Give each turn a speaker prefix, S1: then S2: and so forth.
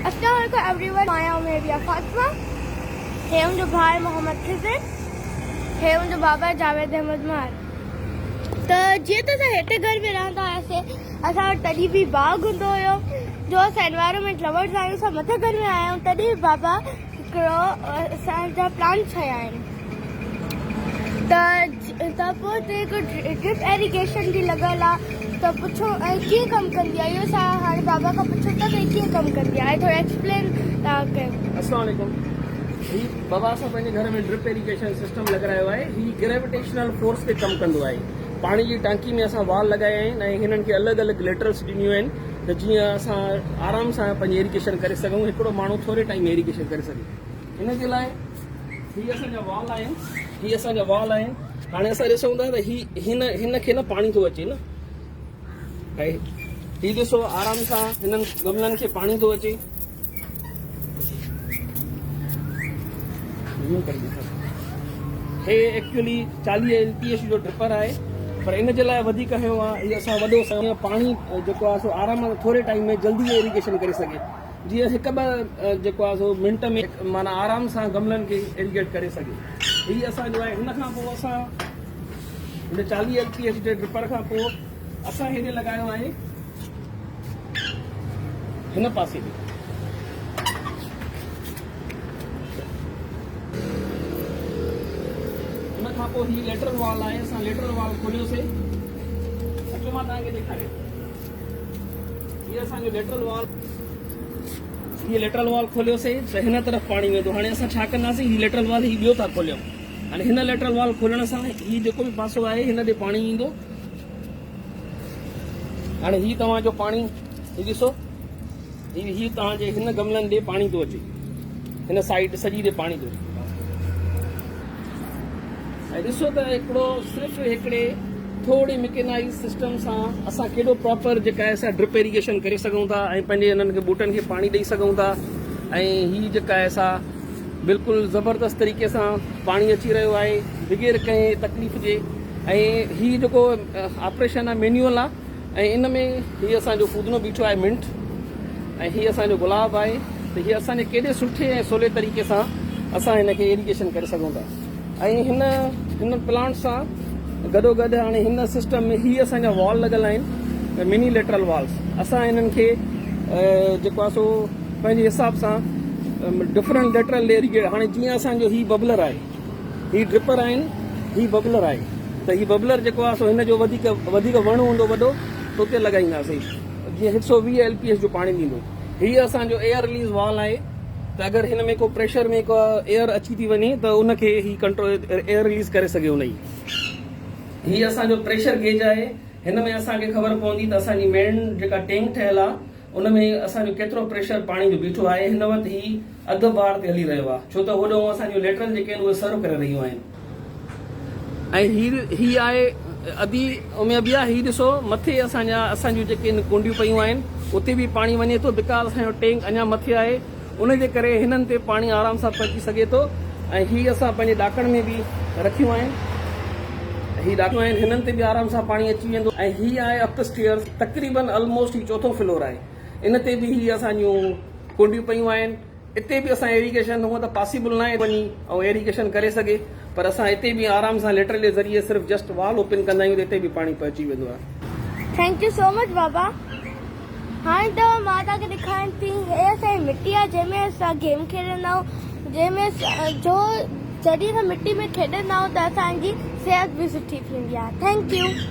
S1: अस्सलाम वालेकुम एवरीवन, माया उमेरिया फातिमा है मुंहिंजो भाउ मोहम्मद खिज़र है मुंहिंजो बाबा जावेद अहमद मार। त जीअं त असां हेठि घर में रहंदा हुआसीं, असां वटि तॾहिं बि बाग़ हूंदो हुयो। जो असां एनवायरमेंट लवर्स आहियूं, असां मथे घर में आया आहियूं, तॾहिं बि बाबा हिकिड़ो असांजा प्लान ठाहिया आहिनि। त पोइ हिते हिकु ड्रिप एरीगेशन जी लॻल आहे। त पुछो ऐं कीअं कमु कंदी आहे, इहो असां हाणे बाबा खां पुछूं था त कीअं कमु कंदी आहे, थोरो एक्सप्लेन तव्हां कयो।
S2: अस्सलाम वालेकुम। ही बाबा असां पंहिंजे घर में ड्रिप इरिगेशन सिस्टम लॻायो आहे। ही ग्रेविटेशनल फोर्स ते कमु कंदो आहे। पाणी जी टांकी में असां वाल लॻाया आहिनि ऐं हिननि खे अलॻि अलॻि लेटरल्स ॾिनियूं आहिनि त जीअं असां आराम सां पंहिंजी इरिगेशन करे सघूं, हिकिड़ो माण्हू थोरे टाइम में इरिगेशन करे सघे। हिन जे लाइ ही असांजा वाल आहिनि। हाणे असां ॾिसूं था त हिन खे न पाणी थो अचे न, ऐं ही ॾिसो आराम सां हिननि गमलनि खे पाणी थो अचे। हे एक्चुअली 40 LPS जो ड्रिपर आहे, पर इन जे लाइ वधीक हयो आहे इहो असां वॾो पाणी जेको आहे सो आराम सां थोरे टाइम में जल्दी इरिगेशन करे सघे। जीअं हिकु ॿ जेको आहे सो मिंट में माना आराम सां गमलनि खे इरिगेट करे सघे। हीअ असांजो आहे। हिन खां पोइ असां हिन 40 LPS जे ड्रिपर खां पोइ असां हेॾे लॻायो आहे हिन पासे में। हिन खां पोइ ही लेटरल वॉल आहे। असां लेटरल वॉल खोलियोसीं, अचो मां तव्हांखे ॾेखारियां। हीअ असांजो लेटरल वॉल खोलियोसीं त हिन तरफ़ पाणी वेंदो। हाणे असां छा कंदासीं, ही लेटरल वॉल ही ॿियो था खोलियूं। हाणे हिन लेटरल वॉल खोलण सां ही जेको बि पासो आहे हिन ॾे पाणी ईंदो। हाणे ही तव्हांजो पाणी ही ॾिसो, ही तव्हांजे हिन गमलनि ॾे पाणी थो अचे, हिन साइड सॼी ॾे पाणी थो अचे। ऐं ॾिसो त हिकिड़ो सिर्फ़ु हिकिड़े थोरी मिकेनाइज़ सिस्टम सां असां केॾो प्रॉपर जेका आहे असां ड्रिप इरिगेशन करे सघूं था ऐं पंहिंजे हिननि खे ॿूटनि खे पाणी ॾेई सघूं था। ऐं हीअ जेका आहे असां बिल्कुलु ज़बरदस्त तरीक़े सां पाणी अची रहियो आहे बग़ैर कंहिं तकलीफ़ जे। ऐं हीअ जेको ऑपरेशन आहे मैन्युअल आहे, ऐं इन में हीअ असांजो फूदनो बीठो आहे मिंट, ऐं हीअ असांजो गुलाब आहे। त हीअ असांजे केॾे सुठे ऐं सवले तरीक़े सां असां हिन खे इरिगेशन करे सघूं था। ऐं हिन प्लांट सां गॾोगॾु हाणे हिन सिस्टम में हीअ असांजा वॉल लॻल आहिनि, मिनी लेटरल वॉल्स। असां हिननि खे जेको आहे सो पंहिंजे हिसाब सां डिफरेंट लेटरल इरिगेट। हाणे जीअं असांजो ही बबलर आहे, ही ड्रिपर आहिनि, ही बबलर आहे। त ही बबलर जेको आहे सो हिन जो वधीक वण हूंदो वॾो त उते लॻाईंदासीं, जीअं 120 LPS जो पाणी ॾींदो। हीअ असांजो एयर रिलीज़ वॉल आहे। त अगरि हिन में को प्रेशर में को एयर अची थी वञे त उनखे ही कंट्रोल एयर रिलीज़ करे सघे उन जी। हीअ असांजो प्रेशर गेज आहे। हिन में असांखे ख़बर पवंदी त असांजी मेन जेका टैंक ठहियल आहे उन में असांजो केतिरो प्रेशर पाणी जो बीठो आहे। हिन वक़्तु ही अधु बार ते हली रहियो आहे, छो त होॾो असांजो लेटरल जेके आहिनि उहे सर्व करे रहियूं आहिनि। ऐं ही आहे अभी उमें ॿिया। ही ॾिसो मथे असांजूं जेके कुंडियूं पयूं आहिनि उते बि पाणी वञे थो, बिकॉज़ असांजो टैंक अञा मथे आहे, उनजे करे हिननि ते पाणी आराम सां पहुची सघे थो। ऐं ही असां पंहिंजे ॾाकण में बि रखियूं आहिनि, हिननि ते बि आराम सां पाणी अची वेंदो। ऐं ही आहे अपस्टेयर्स, तक़रीबन ऑलमोस्ट ही 4थो फ्लोर आहे। इन ते बि ही असांजूं कुंडियूं पयूं आहिनि। इते बि असां एरीगेशन हूअं त पॉसिबल न आहे वञी ऐं एरीगेशन करे सघे, पर असां हिते बि आराम सां लेटरल जे ज़रिए सिर्फ़ु जस्ट वाल ओपन कंदा आहियूं त हिते बि पाणी पहुची वेंदो आहे।
S1: थैंक यू सो मच बाबा। हाणे त मां तव्हांखे ॾेखारियां थी, हे असांजी मिटी आहे जंहिंमें असां गेम खेॾंदा आहियूं, जंहिंमें जॾहिं असां मिटी में खेॾंदा आहियूं त असांजी सिहत बि सुठी थींदी आहे। Thank U.